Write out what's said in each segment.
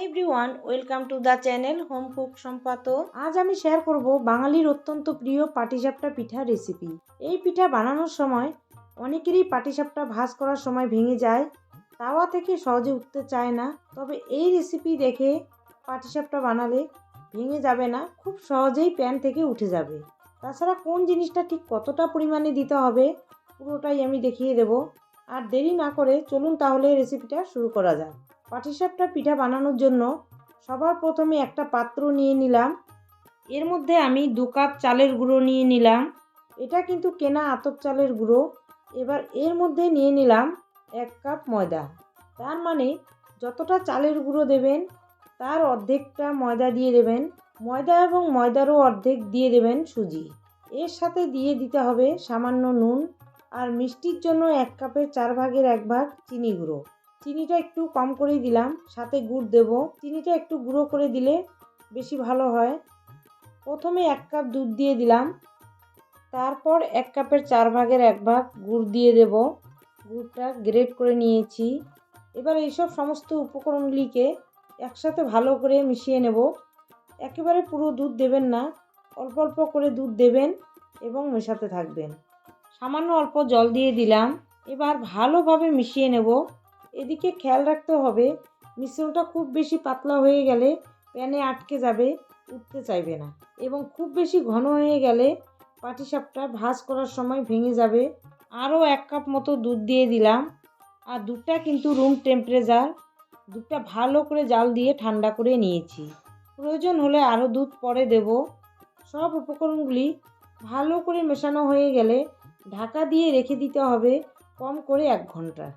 Everyone, welcome to the channel home cook Sampat. আজ আমি share করব বাঙালির অত্যন্ত প্রিয় পাটিসাপটা পিঠা রেসিপি। এই পিঠা বানানোর সময় অনেকেরই পাটিসাপটা ভাঁজ করার সময় ভেঙে যায়, তাওয়া থেকে সহজে উঠতে চায় না। তবে এই রেসিপি দেখে পাটিসাপটা বানালে ভেঙে যাবে না, খুব সহজেই প্যান থেকে উঠে যাবে। তাছাড়া কোন জিনিসটা ঠিক কতটা পরিমাণে দিতে হবে পুরোটাই আমি দেখিয়ে দেব। আর দেরি না করে চলুন তাহলে রেসিপিটা শুরু করা যাক। পাটিসাপটা পিঠা বানানোর জন্য সবার প্রথমে একটা পাত্র নিয়ে নিলাম। এর মধ্যে আমি 2 কাপ চালের গুঁড়ো নিয়ে নিলাম। এটা কিন্তু কেনা আতপ চালের গুঁড়ো। এবার এর মধ্যে নিয়ে নিলাম 1 কাপ ময়দা। তার মানে যতটা চালের গুঁড়ো দেবেন তার অর্ধেকটা ময়দা দিয়ে দেবেন। ময়দা এবং ময়দারও অর্ধেক দিয়ে দেবেন সুজি। এর সাথে দিয়ে দিতে হবে সামান্য নুন, আর মিষ্টির জন্য 1 কাপের 4 ভাগের 1 ভাগ চিনি গুঁড়ো। চিনিটা একটু কম করেই দিলাম, সাথে গুড় দেব। চিনিটা একটু গুঁড়ো করে দিলে বেশি ভালো হয়। প্রথমে 1 কাপ দুধ দিয়ে দিলাম, তারপর 1 কাপের 4 ভাগের 1 ভাগ গুড় দিয়ে দেব। গুড়টা গ্রেট করে নিয়েছি। এবার এইসব সমস্ত উপকরণগুলিকে একসাথে ভালো করে মিশিয়ে নেব। একেবারে পুরো দুধ দেবেন না, অল্প অল্প করে দুধ দেবেন এবং মেশাতে থাকবেন। সামান্য অল্প জল দিয়ে দিলাম। এবার ভালোভাবে মিশিয়ে নেব। এদিকে খেয়াল রাখতে হবে মিশ্রণটা খুব বেশি পাতলা হয়ে গেলে প্যানে আটকে যাবে, উঠতে চাইবে না, এবং খুব বেশি ঘন হয়ে গেলে পাটিসাপটা ভাঁজ করার সময় ভেঙে যাবে। আরও 1 কাপ মতো দুধ দিয়ে দিলাম। আর দুধটা কিন্তু রুম টেম্পারেচার। দুধটা ভালো করে জাল দিয়ে ঠান্ডা করে নিয়েছি। প্রয়োজন হলে আরও দুধ পরে দেব। সব উপকরণগুলি ভালো করে মেশানো হয়ে গেলে ঢাকা দিয়ে রেখে দিতে হবে কম করে 1 ঘন্টা,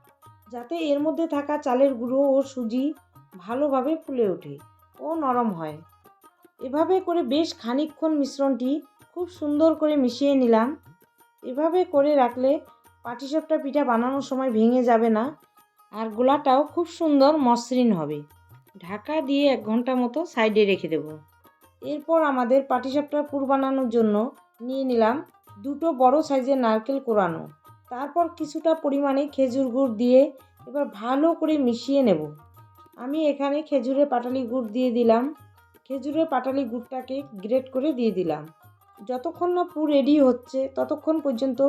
যাতে এর মধ্যে থাকা চালের গুঁড়ো ও সুজি ভালোভাবে ফুলে ওঠে ও নরম হয়। এভাবে করে বেশ খানিকক্ষণ মিশ্রণটি খুব সুন্দর করে মিশিয়ে নিলাম। এভাবে করে রাখলে পাটিসাপটা পিঠা বানানোর সময় ভেঙে যাবে না, আর গোলাটাও খুব সুন্দর মসৃণ হবে। ঢাকা দিয়ে 1 ঘন্টা মতো সাইডে রেখে দেব। এরপর আমাদের পাটিসাপটার পুর বানানোর জন্য নিয়ে নিলাম 2টো বড় সাইজের নারকেল কোরানো। তারপর কিছুটা পরিমাণে খেজুর গুড় দিয়ে এবার ভালো করে মিশিয়ে নেব। আমি এখানে খেজুরের পাটালি গুড় দিয়ে দিলাম। খেজুরের পাটালি গুড়টাকে গ্রেট করে দিয়ে দিলাম। যতক্ষণ না পুর রেডি হচ্ছে ততক্ষণ পর্যন্ত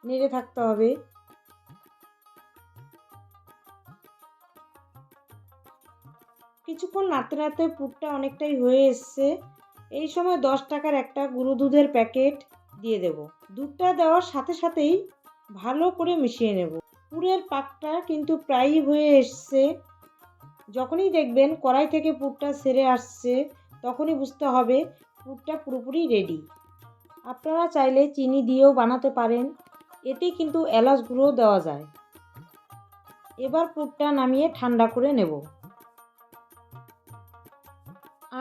নেড়ে থাকতে হবে। কিছুক্ষণ নাড়তে নাড়তে পুরটা অনেকটাই হয়ে এসছে। এই সময় 10 টাকার একটা গুঁড়ো দুধের প্যাকেট দিয়ে দেব। দুধটা দেওয়ার সাথে সাথেই ভালো করে মিশিয়ে নেব। পুরের পাকটা কিন্তু প্রায়ই হয়ে এসছে। যখনই দেখবেন কড়াই থেকে পুরটা সেরে আসছে তখনই বুঝতে হবে পুরটা পুরোপুরি রেডি। আপনারা চাইলে চিনি দিয়েও বানাতে পারেন, এতে কিন্তু এলাচ গুঁড়ো দেওয়া যায়। এবার পুরটা নামিয়ে ঠান্ডা করে নেব।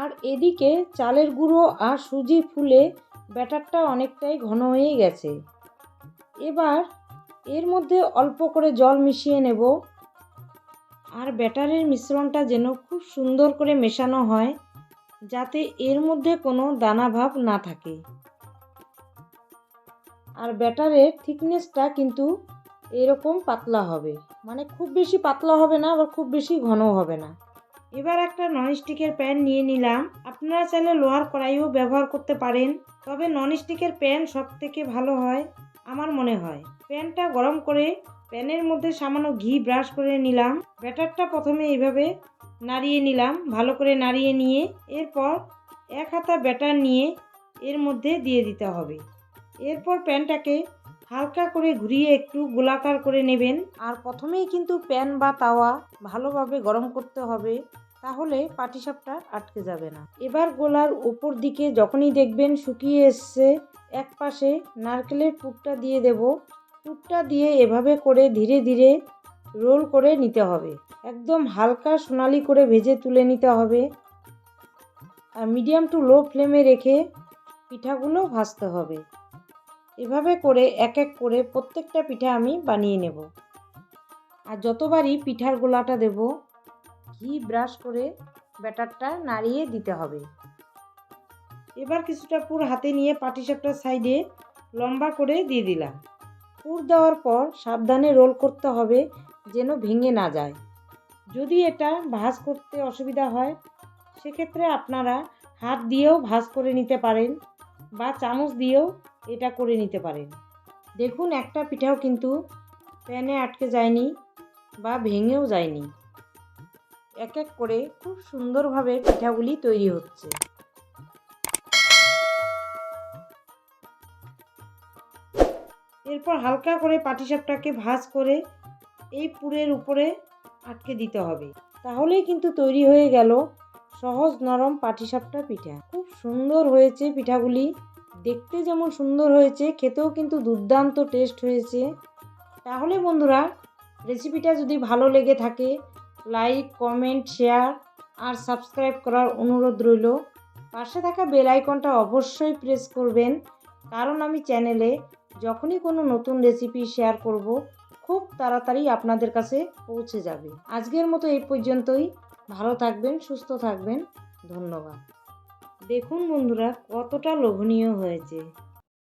আর এদিকে চালের গুঁড়ো আর সুজি ফুলে ব্যাটারটা অনেকটাই ঘন হয়ে গেছে। এবার এর মধ্যে অল্প করে জল মিশিয়ে নেব। আর ব্যাটারের মিশ্রণটা যেন খুব সুন্দর করে মেশানো হয়, যাতে এর মধ্যে কোনো দানা ভাব না থাকে। আর ব্যাটারের থিকনেসটা কিন্তু এরকম পাতলা হবে, মানে খুব বেশি পাতলা হবে না, আবার খুব বেশি ঘনও হবে না। এবার একটা ননস্টিকের প্যান নিয়ে নিলাম। আপনারা চাইলে লোহার কড়াইও ব্যবহার করতে পারেন, তবে ননস্টিকের প্যান সব থেকে ভালো হয় আমার মনে হয়। প্যানটা গরম করে প্যানের মধ্যে সামান্য ঘি ব্রাশ করে নিলাম। ব্যাটারটা প্রথমে এইভাবে নাড়িয়ে নিলাম, ভালো করে নাড়িয়ে নিয়ে এরপর 1 হাতা ব্যাটার নিয়ে এর মধ্যে দিয়ে দিতে হবে। এরপর প্যানটাকে হালকা করে ঘুরিয়ে একটু গোলাকার করে নেবেন। আর প্রথমেই কিন্তু প্যান বা তাওয়া ভালোভাবে গরম করতে হবে, তাহলে পাটিসাপটা আটকে যাবে না। এবার গোলার উপর দিকে যখনই দেখবেন শুকিয়ে এসছে, এক পাশে নারকেলের পুরটা দিয়ে দেব। পুরটা দিয়ে এভাবে করে ধীরে ধীরে রোল করে নিতে হবে। একদম হালকা সোনালি করে ভেজে তুলে নিতে হবে। আর মিডিয়াম টু লো ফ্লেমে রেখে পিঠাগুলো ভাজতে হবে। এভাবে করে এক এক করে প্রত্যেকটা পিঠা আমি বানিয়ে নেব। আর যতবারই পিঠার গোলাটা দেব, ঘি ব্রাশ করে ব্যাটারটা নাড়িয়ে দিতে হবে। এবার কিছুটা পুর হাতে নিয়ে পাটিসাপটার সাইডে লম্বা করে দিয়ে দিলাম। পুর দেওয়ার পর সাবধানে রোল করতে হবে যেন ভেঙে না যায়। যদি এটা ভাঁজ করতে অসুবিধা হয় সেক্ষেত্রে আপনারা হাত দিয়েও ভাঁজ করে নিতে পারেন বা চামচ দিয়েও এটা করে নিতে পারেন। দেখুন একটা পিঠাও কিন্তু প্যানে আটকে যায়নি বা ভেঙেও যায়নি। এক এক করে খুব সুন্দরভাবে পিঠাগুলি তৈরি হচ্ছে। এরপর হালকা করে পাটিসাপটাকে ভাঁজ করে এই পুরের উপরে আটকে দিতে হবে, তাহলেই কিন্তু তৈরি হয়ে গেল সহজ নরম পাটিসাপটা পিঠা। খুব সুন্দর হয়েছে পিঠাগুলি, দেখতে যেমন সুন্দর হয়েছে খেতেও কিন্তু দুর্দান্ত টেস্ট হয়েছে। তাহলে বন্ধুরা রেসিপিটা যদি ভালো লেগে থাকে লাইক, কমেন্ট, শেয়ার আর সাবস্ক্রাইব করার অনুরোধ রইল। পাশে থাকা বেল আইকনটা অবশ্যই প্রেস করবেন, কারণ আমি চ্যানেলে যখনই কোনো নতুন রেসিপি শেয়ার করব খুব তাড়াতাড়ি আপনাদের কাছে পৌঁছে যাবে। আজকের মতো এই পর্যন্তই। ভালো থাকবেন, সুস্থ থাকবেন। ধন্যবাদ। দেখুন বন্ধুরা কতটা লোভনীয় হয়েছে।